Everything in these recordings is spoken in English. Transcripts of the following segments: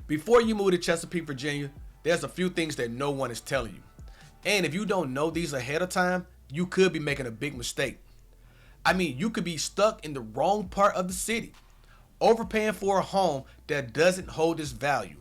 Before you move to Chesapeake, Virginia, there's a few things that no one is telling you. And if you don't know these ahead of time, you could be making a big mistake. I mean, you could be stuck in the wrong part of the city, overpaying for a home that doesn't hold its value,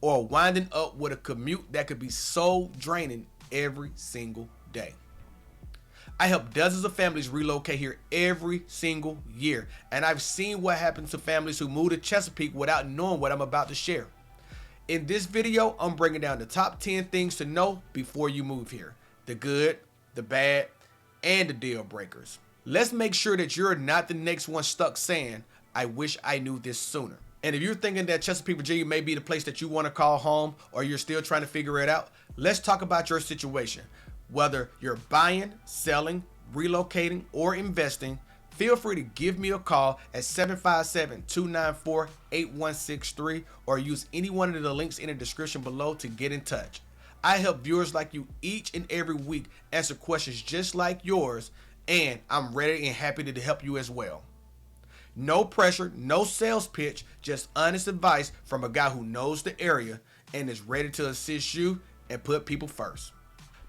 or winding up with a commute that could be so draining every single day. I help dozens of families relocate here every single year, and I've seen what happens to families who move to Chesapeake without knowing what I'm about to share. In this video, I'm bringing down the top 10 things to know before you move here. The good, the bad, and the deal breakers. Let's make sure that you're not the next one stuck saying, I wish I knew this sooner. And if you're thinking that Chesapeake, Virginia may be the place that you want to call home, or you're still trying to figure it out, let's talk about your situation. Whether you're buying, selling, relocating, or investing, feel free to give me a call at 757-294-8163 or use any one of the links in the description below to get in touch. I help viewers like you each and every week answer questions just like yours, and I'm ready and happy to help you as well. No pressure, no sales pitch, just honest advice from a guy who knows the area and is ready to assist you and put people first.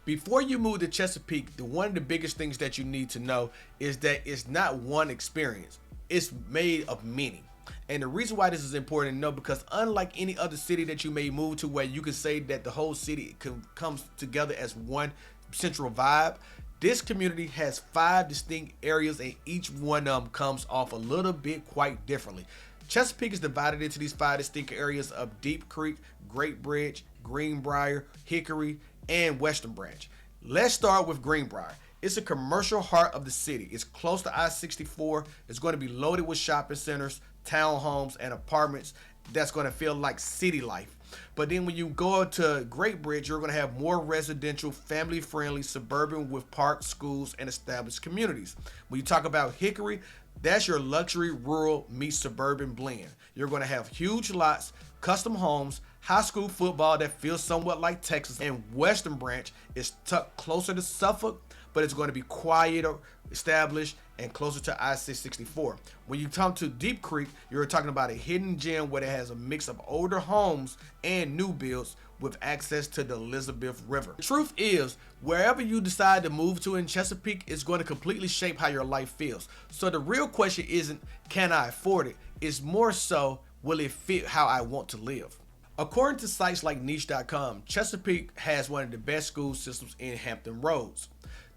Before you move to Chesapeake, one of the biggest things that you need to know is that it's not one experience. It's made of many. And the reason why this is important to know, because unlike any other city that you may move to where you can say that the whole city comes together as one central vibe, this community has 5 distinct areas, and each one of them comes off a little bit quite differently. Chesapeake is divided into these 5 distinct areas of Deep Creek, Great Bridge, Greenbrier, Hickory, and Western Branch. Let's start with Greenbrier. It's a commercial heart of the city. It's close to I-64. It's going to be loaded with shopping centers, townhomes, and apartments that's going to feel like city life. But then when you go to Great Bridge, you're going to have more residential, family-friendly, suburban with parks, schools, and established communities. When you talk about Hickory, that's your luxury rural meets suburban blend. You're going to have huge lots, custom homes, high school football that feels somewhat like Texas, and Western Branch is tucked closer to Suffolk, but it's going to be quieter, established, and closer to I-64. When you come to Deep Creek, you're talking about a hidden gem where it has a mix of older homes and new builds with access to the Elizabeth River. The truth is, wherever you decide to move to in Chesapeake is going to completely shape how your life feels. So the real question isn't, can I afford it? It's more so, will it fit how I want to live? According to sites like niche.com, Chesapeake has one of the best school systems in Hampton Roads.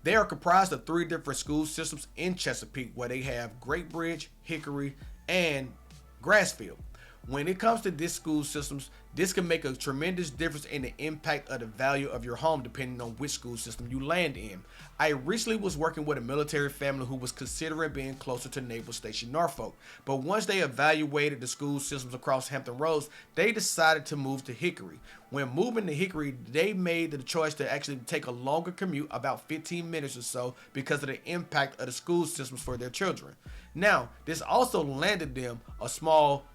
They are comprised of 3 different school systems in Chesapeake, where they have Great Bridge, Hickory, and Grassfield. When it comes to these school systems, this can make a tremendous difference in the impact of the value of your home depending on which school system you land in. I recently was working with a military family who was considering being closer to Naval Station NORFOLK, but once they evaluated the school systems across Hampton Roads, they decided to move to Hickory. When moving to Hickory, they made the choice to actually take a longer commute, about 15 minutes or so, because of the impact of the school systems for their children. Now, this also landed them a small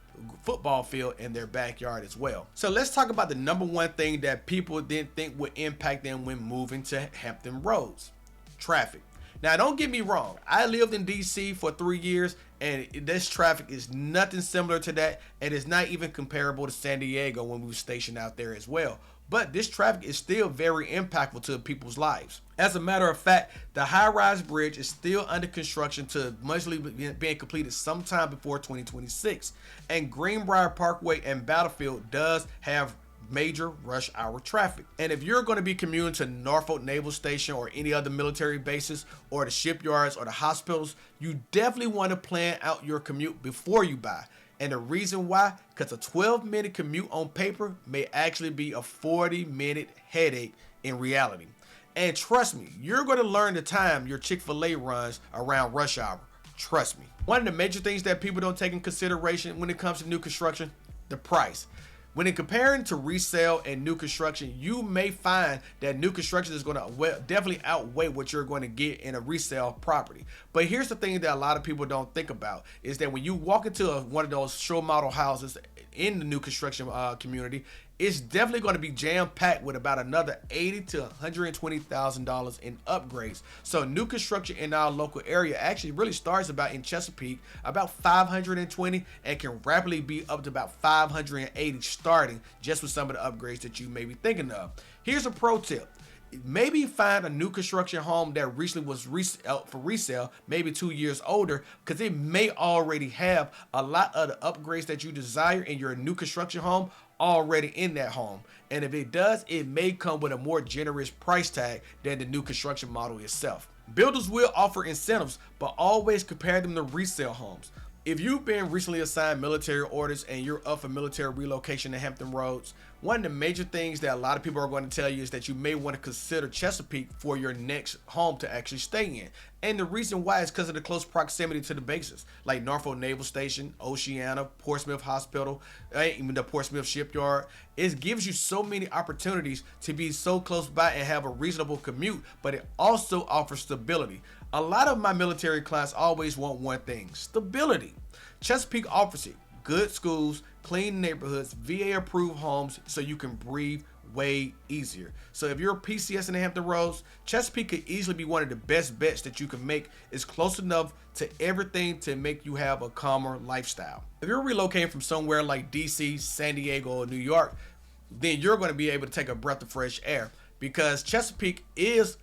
football field in their backyard as well. So let's talk about the number one thing that people didn't think would impact them when moving to Hampton Roads: traffic. Now, don't get me wrong, I lived in DC for 3 years, and this traffic is nothing similar to that, and it's not even comparable to San Diego when we were stationed out there as well. But this traffic is still very impactful to people's lives. As a matter of fact, the high-rise bridge is still under construction to mostly being completed sometime before 2026. And Greenbrier Parkway and Battlefield does have major rush hour traffic. And if you're going to be commuting to Norfolk Naval Station or any other military bases or the shipyards or the hospitals, you definitely want to plan out your commute before you buy. And the reason why, because a 12-minute commute on paper may actually be a 40-minute headache in reality. And trust me, you're going to learn to time your Chick-fil-A runs around rush hour. Trust me. One of the major things that people don't take in consideration when it comes to new construction, the price. When comparing to resale and new construction, you may find that new construction is going to definitely outweigh what you're going to get in a resale property. But here's the thing that a lot of people don't think about is that when you walk into one of those show model houses in the new construction community, it's definitely going to be jam-packed with about another $80,000 to $120,000 in upgrades. So new construction in our local area actually really starts about in Chesapeake about 520 and can rapidly be up to about 580 starting just with some of the upgrades that you may be thinking of. Here's a pro tip. Maybe find a new construction home that recently was for resale, maybe 2 years older, because it may already have a lot of the upgrades that you desire in your new construction home already in that home. And if it does, it may come with a more generous price tag than the new construction model itself. Builders will offer incentives, but always compare them to resale homes. If you've been recently assigned military orders and you're up for military relocation to Hampton Roads, one of the major things that a lot of people are going to tell you is that you may want to consider Chesapeake for your next home to actually stay in. And the reason why is because of the close proximity to the bases, like NORFOLK Naval Station, Oceana, Portsmouth Hospital, even the Portsmouth Shipyard. It gives you so many opportunities to be so close by and have a reasonable commute, but it also offers stability. A lot of my military clients always want one thing: stability. Chesapeake offers it. Good schools, clean neighborhoods, VA approved homes, so you can breathe way easier. So if you're a PCS in the Hampton Roads, Chesapeake could easily be one of the best bets that you can make. It's close enough to everything to make you have a calmer lifestyle. If you're relocating from somewhere like DC, San Diego, or New York, then you're going to be able to take a breath of fresh air, because Chesapeake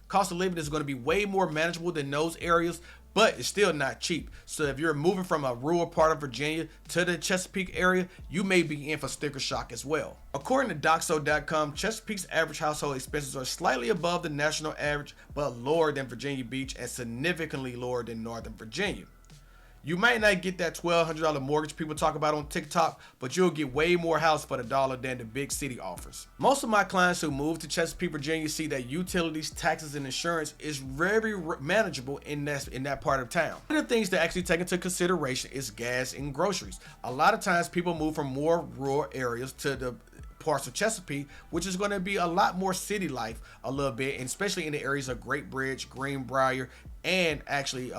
cost of living is going to be way more manageable than those areas, but it's still not cheap. So if you're moving from a rural part of Virginia to the Chesapeake area, you may be in for sticker shock as well. According to Doxo.com, Chesapeake's average household expenses are slightly above the national average, but lower than Virginia Beach and significantly lower than Northern Virginia. You might not get that $1,200 mortgage people talk about on TikTok, but you'll get way more house for the dollar than the big city offers. Most of my clients who move to Chesapeake, Virginia see that utilities, taxes, and insurance is very manageable in that part of town. One of the things to actually take into consideration is gas and groceries. A lot of times people move from more rural areas to the parts of Chesapeake, which is going to be a lot more city life a little bit, and especially in the areas of Great Bridge, Greenbrier, and actually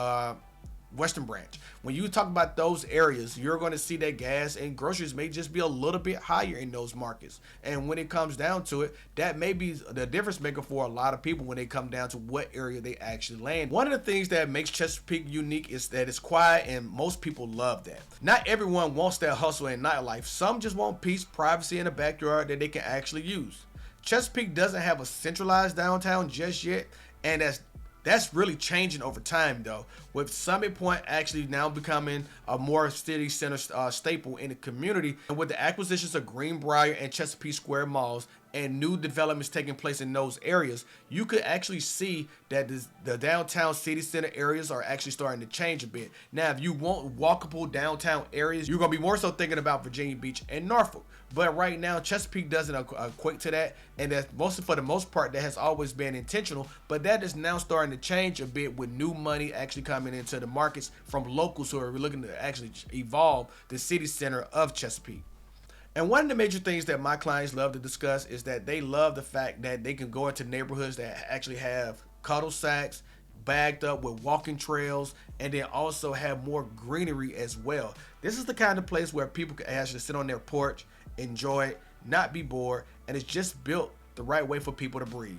Western Branch. When you talk about those areas, you're going to see that gas and groceries may just be a little bit higher in those markets. And when it comes down to it, that may be the difference maker for a lot of people when they come down to what area they actually land. One of the things that makes Chesapeake unique is that it's quiet, and most people love that. Not everyone wants that hustle and nightlife. Some just want peace, privacy in the backyard that they can actually use. Chesapeake doesn't have a centralized downtown just yet, and that's really changing over time though, with Summit Point actually now becoming a more city center staple in the community, and with the acquisitions of Greenbrier and Chesapeake Square malls and new developments taking place in those areas, you could actually see that the downtown city center areas are actually starting to change a bit. Now, if you want walkable downtown areas, you're going to be more so thinking about Virginia Beach and NORFOLK. But right now, Chesapeake doesn't equate to that, and that's for the most part, that has always been intentional, but that is now starting to change a bit with new money actually coming into the markets from locals who are looking to actually evolve the city center of Chesapeake. And one of the major things that my clients love to discuss is that they love the fact that they can go into neighborhoods that actually have cul-de-sacs bagged up with walking trails, and then also have more greenery as well. This is the kind of place where people can actually sit on their porch, enjoy it, not be bored, and it's just built the right way for people to breathe.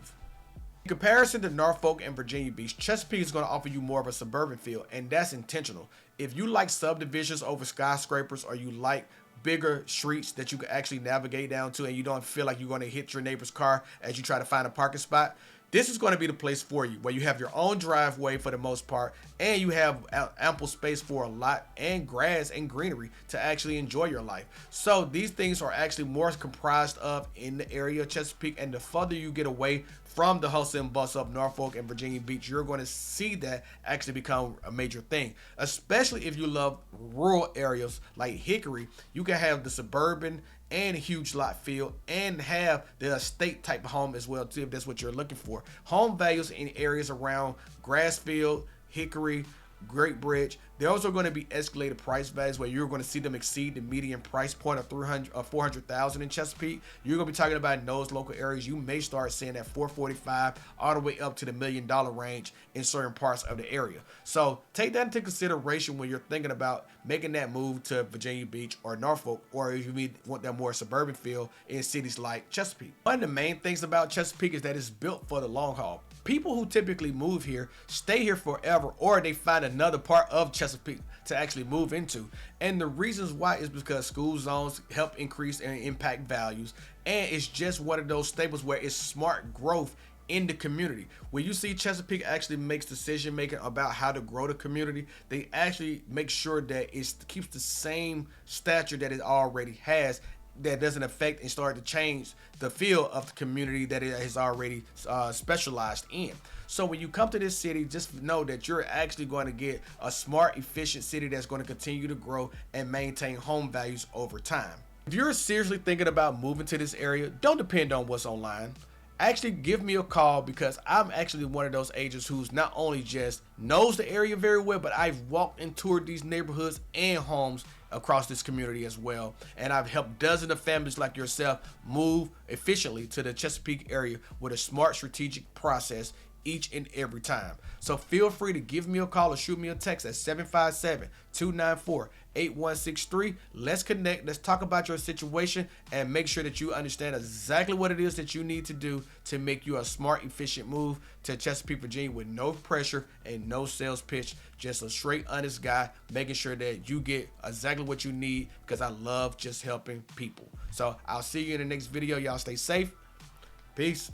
In comparison to NORFOLK and Virginia Beach, Chesapeake is going to offer you more of a suburban feel, and that's intentional. If you like subdivisions over skyscrapers, or you like bigger streets that you can actually navigate down to and you don't feel like you're going to hit your neighbor's car as you try to find a parking spot, this is going to be the place for you, where you have your own driveway for the most part, and you have ample space for a lot and grass and greenery to actually enjoy your life. So these things are actually more comprised of in the area of Chesapeake, and the further you get away from the hustle and bustle of NORFOLK and Virginia Beach, you're going to see that actually become a major thing. Especially if you love rural areas like Hickory, you can have the suburban and a huge lot feel, and have the estate type of home as well too, if that's what you're looking for. Home values in areas around Grassfield, Hickory, great bridge. They're also going to be escalated price values where you're going to see them exceed the median price point of 400,000 in Chesapeake. You're going to be talking about in those local areas. You may start seeing that 445 all the way up to the $1 million range in certain parts of the area. So take that into consideration when you're thinking about making that move to Virginia Beach or Norfolk, or if you want that more suburban feel in cities like Chesapeake. One of the main things about Chesapeake is that it's built for the long haul. People who typically move here stay here forever, or they find another part of Chesapeake to actually move into. And the reasons why is because school zones help increase and impact values, and it's just one of those staples where it's smart growth in the community. When you see Chesapeake actually makes decision making about how to grow the community, they actually make sure that it keeps the same stature that it already has, that doesn't affect and start to change the feel of the community that it has already specialized in. So when you come to this city, just know that you're actually going to get a smart, efficient city that's going to continue to grow and maintain home values over time. If you're seriously thinking about moving to this area, don't depend on what's online. Actually give me a call, because I'm actually one of those agents who's not only just knows the area very well, but I've walked and toured these neighborhoods and homes across this community as well, and I've helped dozens of families like yourself move efficiently to the Chesapeake area with a smart strategic process each and every time. So feel free to give me a call or shoot me a text at 757-294-8163. Let's connect. Let's talk about your situation and make sure that you understand exactly what it is that you need to do to make you a smart, efficient move to Chesapeake, Virginia with no pressure and no sales pitch. Just a straight, honest guy making sure that you get exactly what you need, because I love just helping people. So I'll see you in the next video. Y'all stay safe. Peace.